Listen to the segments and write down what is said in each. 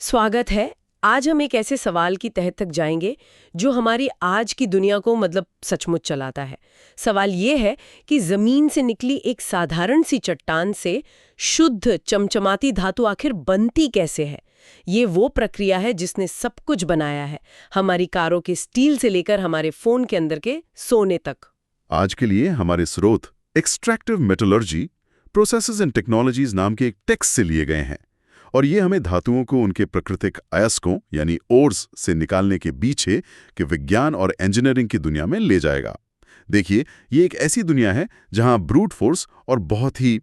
स्वागत है। आज हम एक ऐसे सवाल की तह तक जाएंगे जो हमारी आज की दुनिया को सचमुच चलाता है। सवाल ये है कि जमीन से निकली एक साधारण सी चट्टान से शुद्ध चमचमाती धातु आखिर बनती कैसे है। ये वो प्रक्रिया है जिसने सब कुछ बनाया है, हमारी कारों के स्टील से लेकर हमारे फोन के अंदर के सोने तक। आज के लिए हमारे स्रोत extractive metallurgy processes and technologies नाम के एक टेक्स्ट से लिए गए हैं और ये हमें धातुओं को उनके प्राकृतिक अयस्कों यानी ओर्स से निकालने के पीछे के विज्ञान और इंजीनियरिंग की दुनिया में ले जाएगा। देखिए, ये एक ऐसी दुनिया है जहां ब्रूट फोर्स और बहुत ही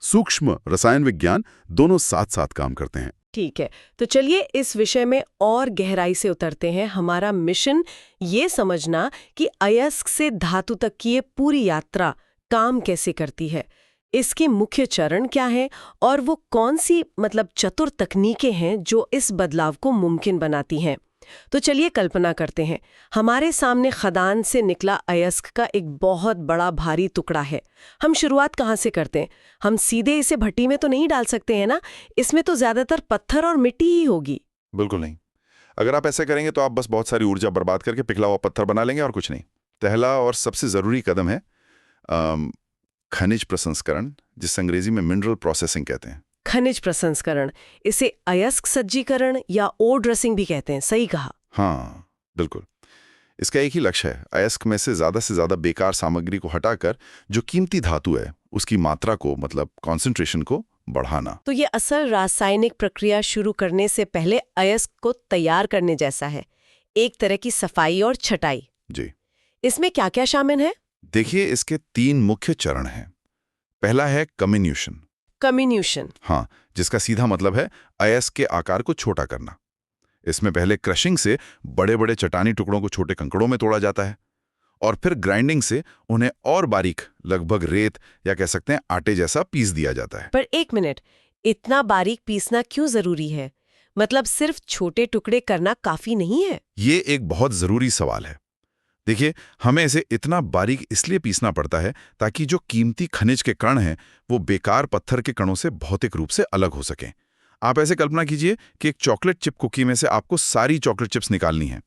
सूक्ष्म रसायन विज्ञान दोनों साथ साथ काम करते हैं। ठीक है, तो चलिए इस विषय में और गहराई से उतरते हैं। हमारा मिशन ये समझना कि अयस्क से धातु तक की ये पूरी यात्रा काम कैसे करती है, इसके मुख्य चरण क्या हैं और वो कौन सी चतुर तकनीकें हैं जो इस बदलाव को मुमकिन बनाती हैं। तो चलिए कल्पना करते हैं, हमारे सामने खदान से निकला अयस्क का एक बहुत बड़ा भारी टुकड़ा है। हम शुरुआत कहाँ से करते हैं? हम सीधे इसे भट्टी में तो नहीं डाल सकते हैं ना, इसमें तो ज्यादातर पत्थर और मिट्टी ही होगी। बिल्कुल नहीं। अगर आप ऐसे करेंगे तो आप बस बहुत सारी ऊर्जा बर्बाद करके पिघला हुआ पत्थर बना लेंगे और कुछ नहीं। पहला और सबसे जरूरी कदम है खनिज प्रसंस्करण, जिसे अंग्रेजी में मिनरल प्रोसेसिंग कहते हैं। खनिज प्रसंस्करण, इसे अयस्क सज्जीकरण या ओर ड्रेसिंग भी कहते हैं, सही कहा। हाँ बिल्कुल। इसका एक ही लक्ष्य है, अयस्क में से ज्यादा बेकार सामग्री को हटाकर जो कीमती धातु है उसकी मात्रा को कॉन्सेंट्रेशन को बढ़ाना। तो ये असल रासायनिक प्रक्रिया शुरू करने से पहले अयस्क को तैयार करने जैसा है, एक तरह की सफाई और छटाई। जी। इसमें क्या क्या शामिल है? देखिए, इसके 3 मुख्य चरण हैं। पहला है कम्युनिशन। कम्युनिशन, हाँ, जिसका सीधा मतलब है अयस्क के आकार को छोटा करना। इसमें पहले क्रशिंग से बड़े बड़े चट्टानी टुकड़ों को छोटे कंकड़ों में तोड़ा जाता है और फिर ग्राइंडिंग से उन्हें और बारीक, लगभग रेत या कह सकते हैं आटे जैसा पीस दिया जाता है। पर एक मिनट, इतना बारीक पीसना क्यों जरूरी है? सिर्फ छोटे टुकड़े करना काफी नहीं है? ये एक बहुत जरूरी सवाल है। देखिए, हमें इसे इतना बारीक इसलिए पीसना पड़ता है ताकि जो कीमती खनिज के कण हैं वो बेकार पत्थर के कणों से भौतिक रूप से अलग हो सकें। आप ऐसे कल्पना कीजिए कि एक चॉकलेट चिप कुकी में से आपको सारी चॉकलेट चिप्स निकालनी है।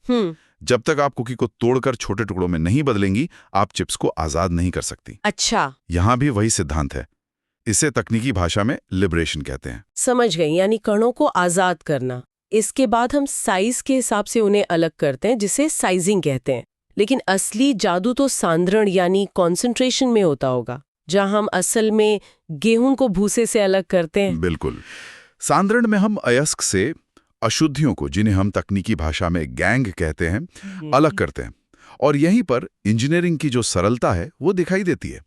जब तक आप कुकी को तोड़कर छोटे टुकड़ों में नहीं बदलेंगी, आप चिप्स को आजाद नहीं कर सकती। अच्छा, यहाँ भी वही सिद्धांत है। इसे तकनीकी भाषा में लिबरेशन कहते हैं। समझ गई, यानी कणों को आजाद करना। इसके बाद हम साइज के हिसाब से उन्हें अलग करते हैं, जिसे साइजिंग कहते हैं। लेकिन असली जादू तो सांद्रण यानी कॉन्सेंट्रेशन में होता होगा, जहां हम असल में गेहूं को भूसे से अलग करते हैं। बिल्कुल। सांद्रण में हम अयस्क से अशुद्धियों को, जिन्हें हम तकनीकी भाषा में गैंग कहते हैं, अलग करते हैं और यहीं पर इंजीनियरिंग की जो सरलता है वो दिखाई देती है।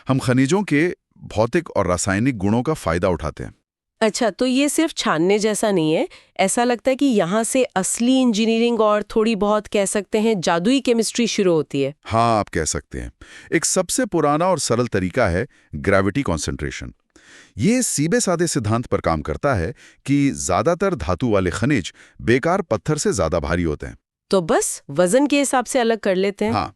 हम खनिजों के भौतिक और रासायनिक गुणों का फायदा उठाते हैं। अच्छा, तो ये सिर्फ छानने जैसा नहीं है। ऐसा लगता है कि यहाँ से असली इंजीनियरिंग और थोड़ी बहुत कह सकते हैं जादुई केमिस्ट्री शुरू होती है। हाँ, आप कह सकते हैं। एक सबसे पुराना और सरल तरीका है ग्रेविटी कॉन्सेंट्रेशन। ये सीधे साधे सिद्धांत पर काम करता है कि ज्यादातर धातु वाले खनिज बेकार पत्थर से ज्यादा भारी होते हैं, तो बस वजन के हिसाब से अलग कर लेते हैं। हाँ,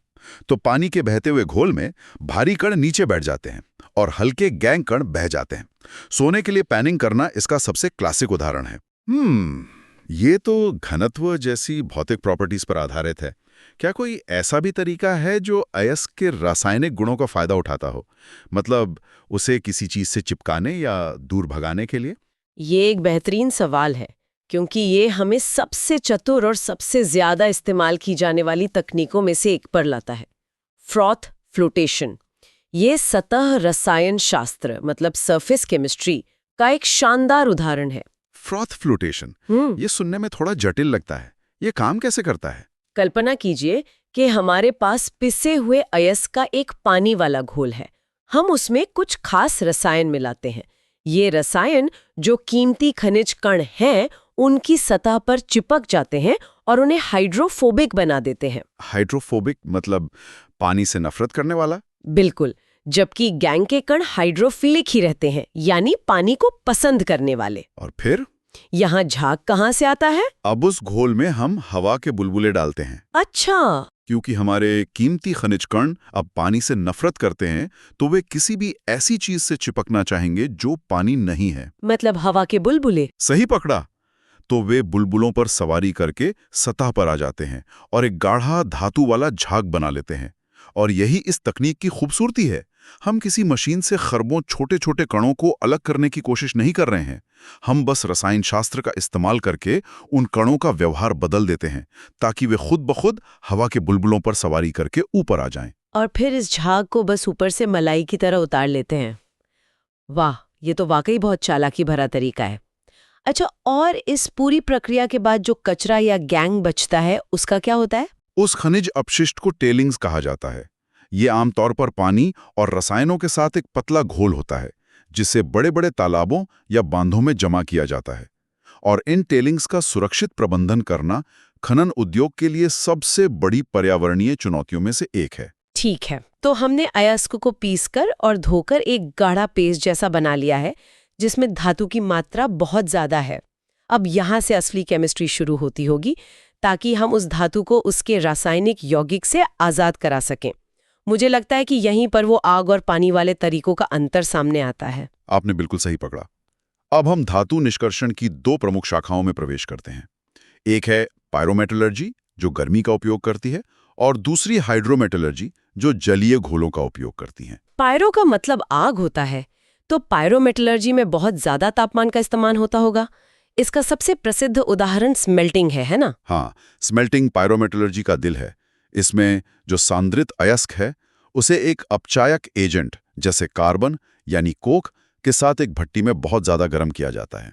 तो पानी के बहते हुए घोल में भारी कण नीचे बैठ जाते हैं और हल्के गैंग कण बह जाते हैं। सोने के लिए पैनिंग करना इसका सबसे क्लासिक उदाहरण है। ये तो घनत्व जैसी भौतिक प्रॉपर्टीज पर आधारित है। क्या कोई ऐसा भी तरीका है जो अयस्क के रासायनिक गुणों का फायदा उठाता हो, उसे किसी चीज से चिपकाने या दूर भगाने के लिए? ये एक बेहतरीन सवाल है, क्योंकि ये हमें सबसे चतुर और सबसे ज्यादा इस्तेमाल की जाने वाली तकनीकों में से एक पर लाता है, फ्रॉथ फ्लोटेशन। ये सतह रसायन शास्त्र सरफेस केमिस्ट्री का एक शानदार उदाहरण है। फ्रॉथ फ्लोटेशन, ये सुनने में थोड़ा जटिल लगता है। ये काम कैसे करता है? कल्पना कीजिए कि हमारे पास पिसे हुए अयस्क का एक पानी वाला घोल है। हम उसमें कुछ खास रसायन मिलाते हैं। ये रसायन जो कीमती खनिज कण हैं उनकी सतह पर चिपक जाते हैं और उन्हें हाइड्रोफोबिक बना देते हैं। हाइड्रोफोबिक पानी से नफरत करने वाला? बिल्कुल, जबकि गैंग के कण हाइड्रोफिलिक ही रहते हैं, यानी पानी को पसंद करने वाले। और फिर यहाँ झाग कहाँ से आता है? अब उस घोल में हम हवा के बुलबुले डालते हैं। अच्छा, क्योंकि हमारे कीमती खनिज कण अब पानी से नफरत करते हैं, तो वे किसी भी ऐसी चीज से चिपकना चाहेंगे जो पानी नहीं है। हवा के बुलबुले। सही पकड़ा। तो वे बुलबुलों पर सवारी करके सतह पर आ जाते हैं और एक गाढ़ा धातु वाला झाग बना लेते हैं। और यही इस तकनीक की खूबसूरती है। हम किसी मशीन से खरबों छोटे छोटे कणों को अलग करने की कोशिश नहीं कर रहे हैं। हम बस रसायन शास्त्र का इस्तेमाल करके उन कणों का व्यवहार बदल देते हैं ताकि वे खुद ब खुद हवा के बुलबुलों पर सवारी करके ऊपर आ जाएं। और फिर इस झाग को बस ऊपर से मलाई की तरह उतार लेते हैं। वाह, ये तो वाकई बहुत चालाकी भरा तरीका है। अच्छा, और इस पूरी प्रक्रिया के बाद जो कचरा या गैंग बचता है उसका क्या होता है? उस खनिज अपशिष्ट को टेलिंग्स कहा जाता है। ये आमतौर पर पानी और रसायनों के साथ एक पतला घोल होता है जिसे बड़े बड़े तालाबों या बांधों में जमा किया जाता है। और इन टेलिंग्स का सुरक्षित प्रबंधन करना खनन उद्योग के लिए सबसे बड़ी पर्यावरणीय चुनौतियों में से एक है। ठीक है, तो हमने अयस्क को पीसकर और धोकर एक गाढ़ा पेस्ट जैसा बना लिया है जिसमें धातु की मात्रा बहुत ज्यादा है। अब यहाँ से असली केमिस्ट्री शुरू होती होगी ताकि हम उस धातु को उसके रासायनिक यौगिक से आजाद करा सकें। मुझे लगता है कि यहीं पर वो आग और पानी वाले तरीकों का अंतर सामने आता है। आपने बिल्कुल सही पकड़ा। अब हम धातु निष्कर्षण की दो प्रमुख शाखाओं में प्रवेश करते हैं। एक है पायरोमेटलर्जी, जो गर्मी का उपयोग करती है, और दूसरी हाइड्रोमेटलर्जी, जो जलीय घोलों का उपयोग करती हैं। पायरो का मतलब आग होता है, तो पायरोमेटलर्जी में बहुत ज्यादा तापमान का इस्तेमाल होता होगा। इसका सबसे प्रसिद्ध उदाहरण स्मेल्टिंग है ना? हाँ, स्मेल्टिंग पायरोमेटलर्जी का दिल है। इसमें जो सांद्रित अयस्क है उसे एक अपचायक एजेंट जैसे कार्बन यानी कोक के साथ एक भट्टी में बहुत ज्यादा गर्म किया जाता है।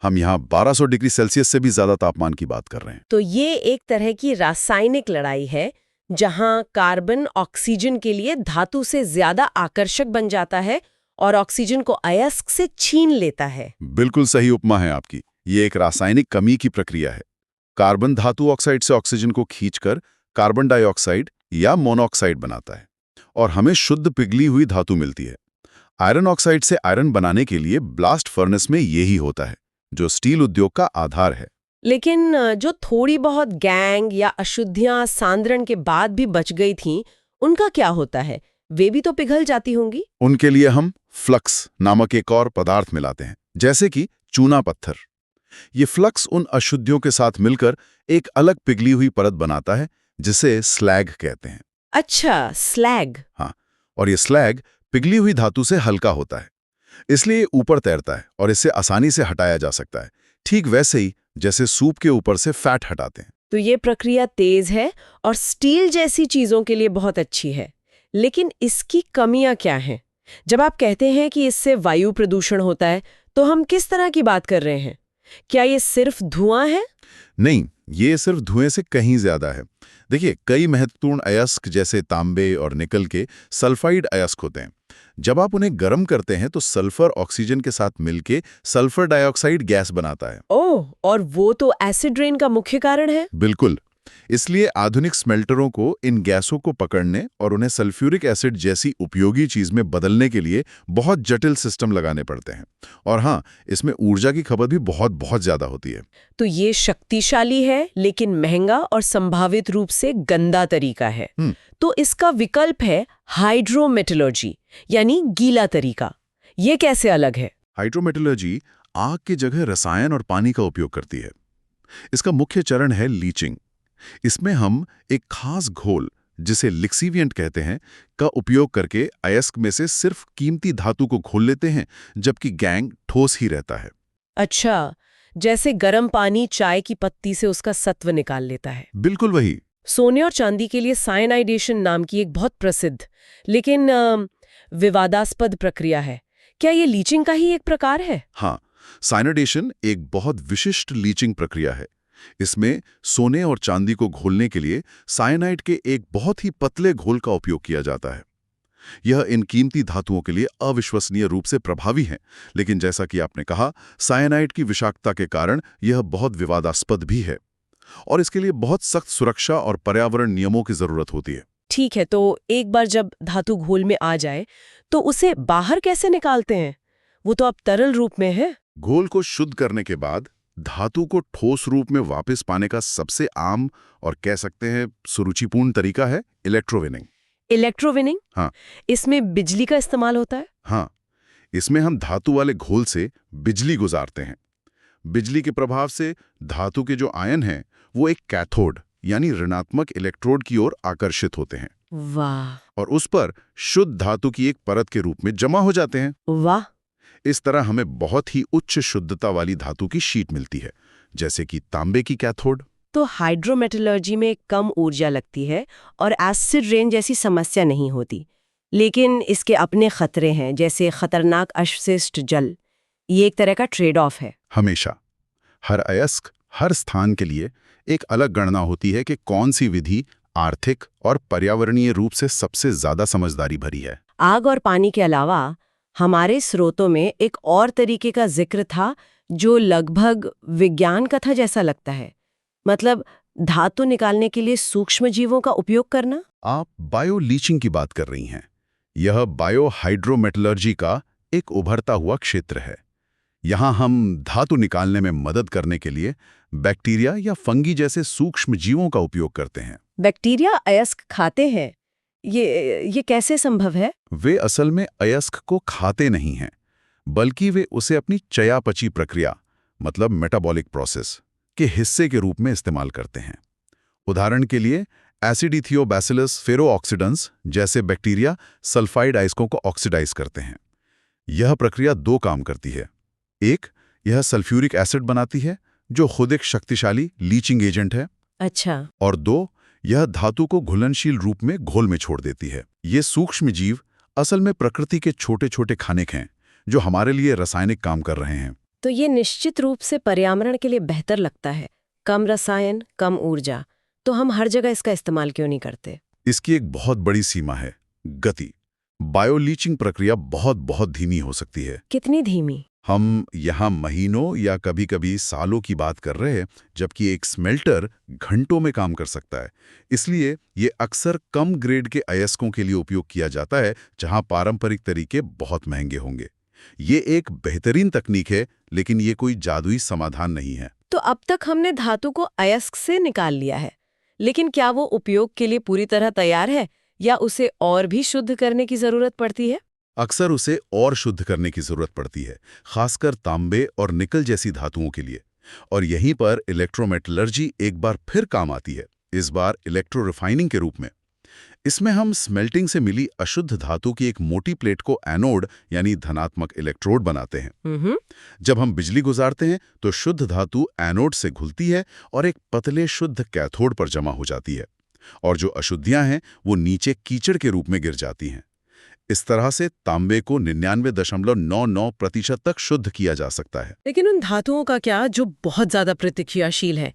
हम यहाँ 1200 डिग्री सेल्सियस से भी ज्यादा तापमान की बात कर रहे हैं। तो ये एक तरह की रासायनिक लड़ाई है जहां कार्बन ऑक्सीजन के लिए धातु से ज्यादा आकर्षक बन जाता है और ऑक्सीजन को अयस्क से छीन लेता है। बिल्कुल सही उपमा है आपकी। ये एक रासायनिक कमी की प्रक्रिया है। कार्बन धातु ऑक्साइड से ऑक्सीजन को खींचकर कार्बन डाइऑक्साइड या मोनोऑक्साइड बनाता है और हमें शुद्ध पिघली हुई धातु मिलती है। आयरन ऑक्साइड से आयरन बनाने के लिए ब्लास्ट फर्नेस में यही होता है, जो स्टील उद्योग का आधार है। लेकिन जो थोड़ी बहुत गैंग या अशुद्धियां सांद्रण के बाद भी बच गई थीं, उनका क्या होता है? वे भी तो पिघल जाती होंगी। उनके लिए हम फ्लक्स नामक एक और पदार्थ मिलाते हैं, जैसे कि चूना पत्थर। ये फ्लक्स उन अशुद्धियों के साथ मिलकर एक अलग पिघली हुई परत बनाता है जिसे स्लैग कहते हैं। अच्छा, स्लैग। हाँ, और ये स्लैग पिघली हुई धातु से हल्का होता है, इसलिए ऊपर तैरता है और इसे आसानी से हटाया जा सकता है, ठीक वैसे ही जैसे सूप के ऊपर से फैट हटाते हैं। तो ये प्रक्रिया तेज है और स्टील जैसी चीजों के लिए बहुत अच्छी है। लेकिन इसकी कमियां क्या हैं? जब आप कहते हैं कि इससे वायु प्रदूषण होता है, तो हम किस तरह की बात कर रहे हैं? क्या ये सिर्फ धुआं है? नहीं, ये सिर्फ धुएं से कहीं ज्यादा है। देखिए, कई महत्वपूर्ण अयस्क जैसे तांबे और निकल के सल्फाइड अयस्क होते हैं। जब आप उन्हें गर्म करते हैं तो सल्फर ऑक्सीजन के साथ मिलके सल्फर डाइऑक्साइड गैस बनाता है। ओह, और वो तो एसिड रेन का मुख्य कारण है। बिल्कुल। इसलिए आधुनिक स्मेल्टरों को इन गैसों को पकड़ने और उन्हें सल्फ्यूरिक एसिड जैसी उपयोगी चीज में बदलने के लिए बहुत जटिल सिस्टम लगाने पड़ते हैं। और हाँ, इसमें ऊर्जा की खपत भी बहुत बहुत ज्यादा होती है। तो ये शक्तिशाली है लेकिन महंगा और संभावित रूप से गंदा तरीका है। तो इसका विकल्प है हाइड्रोमेटलर्जी, यानी गीला तरीका। ये कैसे अलग है? हाइड्रोमेटलर्जी आग की जगह रसायन और पानी का उपयोग करती है। इसका मुख्य चरण है लीचिंग। इसमें हम एक खास घोल, जिसे लिक्सीविएंट कहते हैं, का उपयोग करके अयस्क में से सिर्फ कीमती धातु को घोल लेते हैं, जबकि गैंग ठोस ही रहता है। अच्छा, जैसे गर्म पानी चाय की पत्ती से उसका सत्व निकाल लेता है। बिल्कुल वही। सोने और चांदी के लिए साइनाइडेशन नाम की एक बहुत प्रसिद्ध लेकिन विवादास्पद प्रक्रिया है। क्या ये लीचिंग का ही एक प्रकार है? हाँ, साइनाइडेशन एक बहुत विशिष्ट लीचिंग प्रक्रिया है। इसमें सोने और चांदी को घोलने के लिए साइनाइड के एक बहुत ही पतले घोल का उपयोग किया जाता है। यह इन कीमती धातुओं के लिए अविश्वसनीय रूप से प्रभावी है, लेकिन जैसा कि आपने कहा, साइनाइड की विषाक्तता के कारण यह बहुत विवादास्पद भी है और इसके लिए बहुत सख्त सुरक्षा और पर्यावरण नियमों की जरूरत होती है। ठीक है, तो एक बार जब धातु घोल में आ जाए तो उसे बाहर कैसे निकालते हैं? वो तो अब तरल रूप में है। घोल को शुद्ध करने के बाद धातु को ठोस रूप में वापस पाने का सबसे आम और कह सकते हैं सुरुचिपूर्ण तरीका है इलेक्ट्रोविनिंग। इलेक्ट्रोविनिंग? हाँ। इसमें बिजली का इस्तेमाल होता है? हाँ, इसमें हम धातु वाले घोल से बिजली गुजारते हैं। बिजली के प्रभाव से धातु के जो आयन हैं वो एक कैथोड यानी ऋणात्मक इलेक्ट्रोड की ओर आकर्षित होते हैं वाह। और उस पर शुद्ध धातु की एक परत के रूप में जमा हो जाते हैं। वाह। इस तरह हमें बहुत ही उच्च शुद्धता वाली धातु की शीट मिलती है, जैसे कि तांबे की कैथोड। तो हाइड्रोमेटलर्जी में कम ऊर्जा लगती है और एसिड रेन जैसी समस्या नहीं होती, लेकिन इसके अपने खतरे हैं, जैसे खतरनाक अवशिष्ट जल। ये एक तरह का ट्रेड ऑफ है। हमेशा हर अयस्क, हर स्थान के लिए एक अलग गणना होती है कि कौन सी विधि आर्थिक और पर्यावरणीय रूप से सबसे ज्यादा समझदारी भरी है। आग और पानी के अलावा हमारे स्रोतों में एक और तरीके का जिक्र था जो लगभग विज्ञान कथा जैसा लगता है, मतलब धातु निकालने के लिए सूक्ष्म जीवों का उपयोग करना। आप बायो लीचिंग की बात कर रही हैं। यह बायो हाइड्रोमेटलर्जी का एक उभरता हुआ क्षेत्र है। यहाँ हम धातु निकालने में मदद करने के लिए बैक्टीरिया या फंगी जैसे सूक्ष्म जीवों का उपयोग करते हैं। बैक्टीरिया अयस्क खाते हैं? ये कैसे संभव है? वे असल में अयस्क को खाते नहीं हैं, बल्कि वे उसे अपनी चयापची प्रक्रिया मतलब मेटाबॉलिक प्रोसेस के हिस्से के रूप में इस्तेमाल करते हैं। उदाहरण के लिए एसिडिथियोबैसिलस फेरोऑक्सीडेंस जैसे बैक्टीरिया सल्फाइड अयस्कों को ऑक्सीडाइज करते हैं। यह प्रक्रिया दो काम करती है। एक, यह सल्फ्यूरिक एसिड बनाती है जो खुद एक शक्तिशाली लीचिंग एजेंट है। अच्छा। और दो, यह धातु को घुलनशील रूप में घोल में छोड़ देती है। ये सूक्ष्म जीव असल में प्रकृति के छोटे छोटे खानिक हैं जो हमारे लिए रासायनिक काम कर रहे हैं। तो ये निश्चित रूप से पर्यावरण के लिए बेहतर लगता है। कम रसायन, कम ऊर्जा। तो हम हर जगह इसका इस्तेमाल क्यों नहीं करते? इसकी एक बहुत बड़ी सीमा है, गति। बायोलीचिंग प्रक्रिया बहुत धीमी हो सकती है। कितनी धीमी? हम यहाँ महीनों या कभी-कभी सालों की बात कर रहे हैं, जबकि एक स्मेल्टर घंटों में काम कर सकता है। इसलिए ये अक्सर कम ग्रेड के अयस्कों के लिए उपयोग किया जाता है, जहाँ पारंपरिक तरीके बहुत महंगे होंगे। ये एक बेहतरीन तकनीक है, लेकिन ये कोई जादुई समाधान नहीं है। तो अब तक हमने धातु को अयस्क से निकाल लिया है, लेकिन क्या वो उपयोग के लिए पूरी तरह तैयार है या उसे और भी शुद्ध करने की जरूरत पड़ती है? अक्सर उसे और शुद्ध करने की जरूरत पड़ती है, खासकर तांबे और निकल जैसी धातुओं के लिए। और यहीं पर इलेक्ट्रोमेटलर्जी एक बार फिर काम आती है, इस बार इलेक्ट्रो रिफाइनिंग के रूप में। इसमें हम स्मेल्टिंग से मिली अशुद्ध धातु की एक मोटी प्लेट को एनोड यानी धनात्मक इलेक्ट्रोड बनाते हैं। जब हम बिजली गुजारते हैं तो शुद्ध धातु एनोड से घुलती है और एक पतले शुद्ध कैथोड पर जमा हो जाती है, और जो अशुद्धियां हैं वो नीचे कीचड़ के रूप में गिर जाती हैं। इस तरह से तांबे को 99.99% तक शुद्ध किया जा सकता है। लेकिन उन धातुओं का क्या जो बहुत ज्यादा प्रतिक्रियाशील है?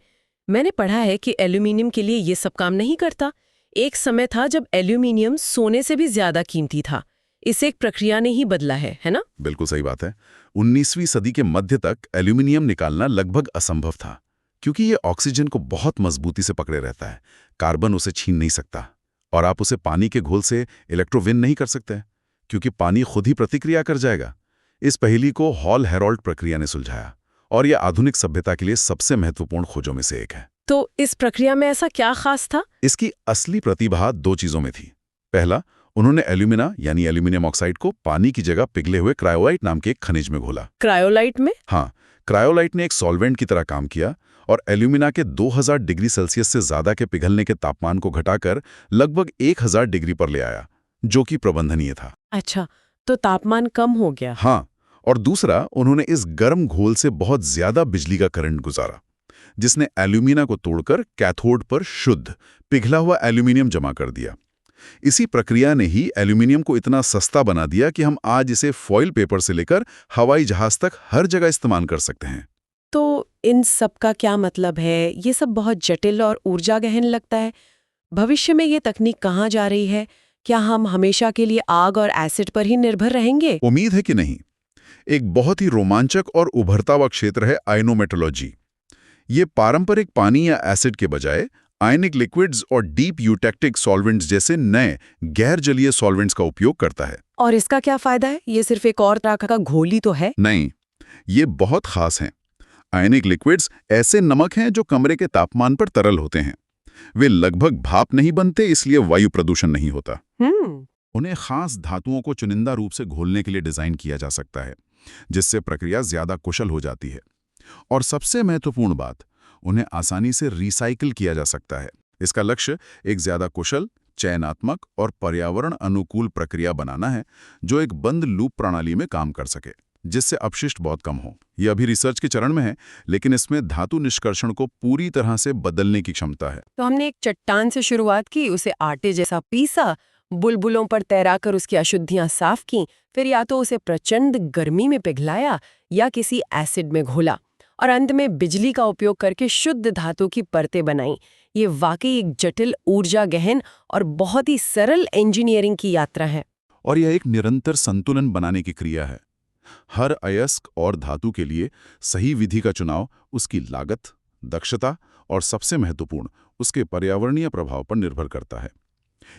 मैंने पढ़ा है कि एल्यूमिनियम के लिए ये सब काम नहीं करता। एक समय था जब एल्यूमिनियम सोने से भी ज्यादा कीमती था। इसे एक प्रक्रिया ने ही बदला है ना? बिल्कुल सही बात है। 19वीं सदी के मध्य तक एल्यूमिनियम निकालना लगभग असंभव था, क्योंकि ये ऑक्सीजन को बहुत मजबूती से पकड़े रहता है। कार्बन उसे छीन नहीं सकता, और आप उसे पानी के घोल से इलेक्ट्रोविन नहीं कर सकते, क्योंकि पानी खुद ही प्रतिक्रिया कर जाएगा। इस पहेली को हॉल हेरोल्ड प्रक्रिया ने सुलझाया, और यह आधुनिक सभ्यता के लिए सबसे महत्वपूर्ण खोजों में से एक है। तो इस प्रक्रिया में ऐसा क्या खास था? इसकी असली प्रतिभा दो चीजों में थी। पहला, उन्होंने एल्यूमिना यानी एल्यूमिनियम ऑक्साइड को पानी की जगह पिघले हुए क्रायोलाइट नाम के एक खनिज में घोला। क्रायोलाइट में? हाँ, क्रायोलाइट ने एक सॉल्वेंट की तरह काम किया और एल्यूमिना के 2000 डिग्री सेल्सियस से ज्यादा के पिघलने के तापमान को घटाकर लगभग 1000 डिग्री पर ले आया, जो कि प्रबंधनीय था। अच्छा, तो तापमान कम हो गया। हाँ, और दूसरा, उन्होंने इस गर्म घोल से बहुत ज्यादा बिजली का करंट गुजारा, जिसने एल्यूमिना को तोड़कर कैथोड पर शुद्ध पिघला हुआ एल्यूमिनियम जमा कर दिया। इसी प्रक्रिया ने ही एल्यूमिनियम को इतना सस्ता बना दिया कि हम आज इसे फॉइल पेपर से लेकर हवाई जहाज तक हर जगह इस्तेमाल कर सकते हैं। तो इन सब का क्या मतलब है? ये सब बहुत जटिल और ऊर्जा गहन लगता है। भविष्य में ये तकनीक कहाँ जा रही है? क्या हम हमेशा के लिए आग और एसिड पर ही निर्भर रहेंगे? उम्मीद है कि नहीं। एक बहुत ही रोमांचक और उभरता हुआ क्षेत्र है आयनोमेटोलॉजी। ये पारंपरिक पानी या एसिड के बजाय आयनिक लिक्विड्स और डीप यूटेक्टिक सॉल्वेंट्स जैसे नए गैर जलीय सॉल्वेंट्स का उपयोग करता है। और इसका क्या फायदा है? ये सिर्फ एक और तरह का घोल ही तो है। नहीं, ये बहुत खास हैं। आयनिक लिक्विड्स ऐसे नमक हैं जो कमरे के तापमान पर तरल होते हैं। वे लगभग भाप नहीं बनते, इसलिए वायु प्रदूषण नहीं होता। उन्हें खास धातुओं को चुनिंदा रूप से घोलने के लिए डिजाइन किया जा सकता है, जिससे प्रक्रिया ज्यादा कुशल हो जाती है। और सबसे महत्वपूर्ण बात, उन्हें आसानी से रिसाइकिल किया जा सकता है। इसका लक्ष्य एक ज्यादा कुशल, चयनात्मक और पर्यावरण अनुकूल प्रक्रिया बनाना है, जो एक बंद लूप प्रणाली में काम कर सके, जिससे अपशिष्ट बहुत कम हो। यह अभी रिसर्च के चरण में है, लेकिन इसमें धातु निष्कर्षण को पूरी तरह से बदलने की क्षमता है। तो हमने एक चट्टान से शुरुआत की, उसे आटे जैसा पीसा, बुलबुलों पर तैराकर उसकी अशुद्धियां साफ की, फिर या तो उसे प्रचंड गर्मी में पिघलाया या किसी एसिड में घोला, और अंत में बिजली का उपयोग करके शुद्ध धातु की परतें बनाई। ये वाकई एक जटिल, ऊर्जा गहन और बहुत ही सरल इंजीनियरिंग की यात्रा है। और यह एक निरंतर संतुलन बनाने की क्रिया है। हर अयस्क और धातु के लिए सही विधि का चुनाव उसकी लागत, दक्षता और सबसे महत्वपूर्ण, उसके पर्यावरणीय प्रभाव पर निर्भर करता है।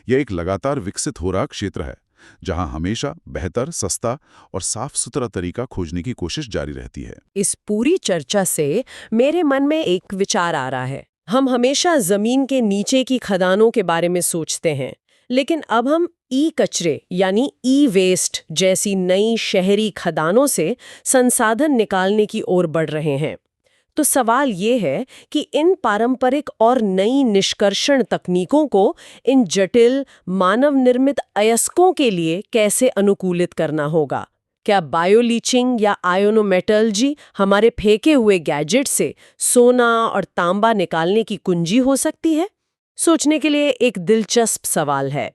यह एक लगातार विकसित हो रहा क्षेत्र है, जहां हमेशा बेहतर, सस्ता और साफ सुथरा तरीका खोजने की कोशिश जारी रहती है। इस पूरी चर्चा से मेरे मन में एक विचार आ रहा है। हम हमेशा जमीन के नीचे की खदानों के बारे में सोचते हैं, लेकिन अब हम ई कचरे यानी ई वेस्ट जैसी नई शहरी खदानों से संसाधन निकालने की ओर बढ़ रहे हैं। तो सवाल ये है कि इन पारंपरिक और नई निष्कर्षण तकनीकों को इन जटिल मानव निर्मित अयस्कों के लिए कैसे अनुकूलित करना होगा? क्या बायोलीचिंग या आयोनोमेटलर्जी हमारे फेंके हुए गैजेट से सोना और तांबा निकालने की कुंजी हो सकती है? सोचने के लिए एक दिलचस्प सवाल है।